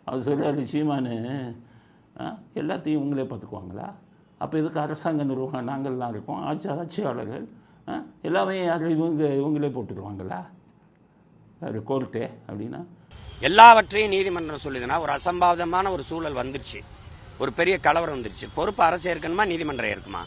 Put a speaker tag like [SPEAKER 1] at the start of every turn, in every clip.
[SPEAKER 1] அவர் சொல்கிறாரு சீமானு, எல்லாத்தையும் இவங்களே பார்த்துக்குவாங்களா? அப்போ எதுக்கு அரசாங்க நிர்வாகம் நாங்கள்லாம் இருக்கோம், ஆட்சியாளர்கள் எல்லாமே யார் இவங்களே போட்டுக்குவாங்களா அது கோர்ட்டு அப்படின்னா?
[SPEAKER 2] எல்லாவற்றையும் நீதிமன்றம் சொல்லுதுன்னா ஒரு அசம்பாவிதமான ஒரு சூழல் வந்துருச்சு, ஒரு பெரிய கலவரம் வந்துருச்சு. பொறுப்பு அரசு ஏற்கணுமா, நீதிமன்றம் ஏற்குமா?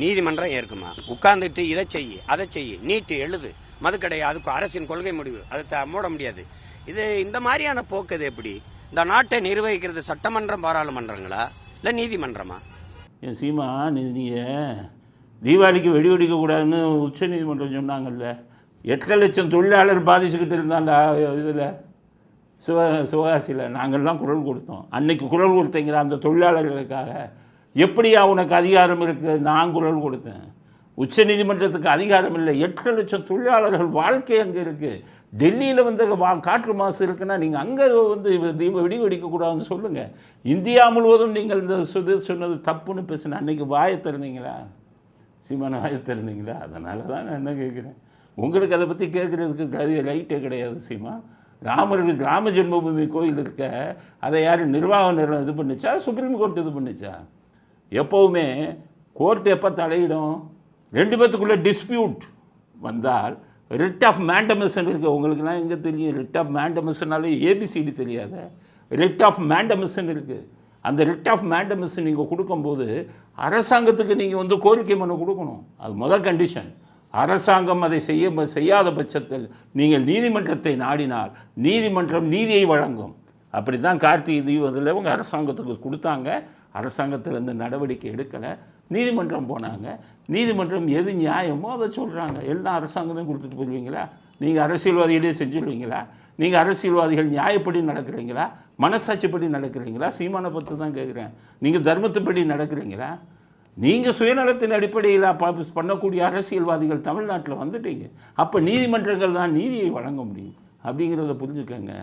[SPEAKER 2] நீதிமன்றம் ஏற்குமா? உட்கார்ந்துட்டு இதை செய்யு அதை செய்யு, நீட்டு எழுது, மதுக்கடை, அதுக்கு அரசின் கொள்கை முடிவு, அதை மூட முடியாது. இது இந்த மாதிரியான போக்கு இது எப்படி? இந்த நாட்டை நிர்வகிக்கிறது சட்டமன்றம் பாராளுமன்றங்களா இல்லை நீதிமன்றமா?
[SPEAKER 1] என் சீமா, நீங்கள் தீபாவளிக்கு வெடி வெடிக்கக்கூடாதுன்னு உச்ச நீதிமன்றம் சொன்னாங்கல்ல. 8 லட்சம் தொழிலாளர் பாதிச்சுக்கிட்டு இருந்தாண்டா இதில் சிவகாசியில். நாங்கள்லாம் குரல் கொடுத்தோம். அன்னைக்கு குரல் கொடுத்தீங்கிற அந்த தொழிலாளர்களுக்காக. எப்படியா உனக்கு அதிகாரம் இருக்குது? நான் குரல் கொடுத்தேன். உச்ச நீதிமன்றத்துக்கு அதிகாரம் இல்லை. 8 லட்சம் தொழிலாளர்கள் வாழ்க்கை அங்கே இருக்குது. டெல்லியில் வந்து காற்று மாசு இருக்குன்னா நீங்கள் அங்கே வந்து வெடி வெடிக்கக்கூடாதுன்னு சொல்லுங்கள். இந்தியா முழுவதும் நீங்கள் இந்த சொன்னது தப்புன்னு பேசுன அன்றைக்கி வாயை திறந்தீங்களா? சீமான வாயை திறந்தீங்களா? அதனால தான் நான் என்ன கேட்குறேன், உங்களுக்கு அதை பற்றி கேட்குறதுக்கு அது ரைட்டே கிடையாது சீமா. ராம ஜென்மபூமி கோயில் இருக்க, அதை யார் நிர்வாகம் இது பண்ணிச்சா? சுப்ரீம் கோர்ட் இது பண்ணிச்சா? எப்போவுமே கோர்ட் எப்போ தலையிடும்? 2 பேத்துக்குள்ளே டிஸ்பியூட் வந்தால் ரிட் ஆஃப் மேண்டமஸ்ன்னு இருக்குது. உங்களுக்குலாம் எங்கே தெரியும்? ரிட் ஆஃப் மேண்டமஸ்னாலே ஏபிசிடி தெரியாத. ரிட் ஆஃப் மேண்டமஸ்ன்னு இருக்குது. அந்த ரிட் ஆஃப் மேண்டமஸ் நீங்கள் கொடுக்கும்போது அரசாங்கத்துக்கு நீங்கள் வந்து கோரிக்கை மனு கொடுக்கணும். அது முதல் கண்டிஷன். அரசாங்கம் அதை செய்யாத பட்சத்தில் நீங்கள் நீதிமன்றத்தை நாடினால் நீதிமன்றம் நீதியை வழங்கும். அப்படி தான் கார்த்திகை தீபத்தில் இவங்க அரசாங்கத்துக்கு கொடுத்தாங்க. அரசாங்கத்திலேருந்து நடவடிக்கை எடுக்கலை, நீதிமன்றம் போனாங்க. நீதிமன்றம் எது நியாயமோ அதை சொல்கிறாங்க. எல்லா அரசாங்கமே கொடுத்துட்டு போயிடுவீங்களா? நீங்கள் அரசியல்வாதிகளே செஞ்சுடுவீங்களா? நீங்கள் அரசியல்வாதிகள் நியாயப்படி நடக்கிறீங்களா? மனசாட்சிப்படி நடக்கிறீங்களா? சீமானை பற்றி தான் கேட்குறேன். நீங்கள் தர்மத்துப்படி நடக்கிறீங்களா? நீங்கள் சுயநலத்தின் அடிப்படையில் பண்ணக்கூடிய அரசியல்வாதிகள் தமிழ்நாட்டில் வந்துட்டீங்க. அப்போ நீதிமன்றங்கள் தான் நீதியை வழங்க முடியும் அப்படிங்கிறத புரிஞ்சுக்கங்க.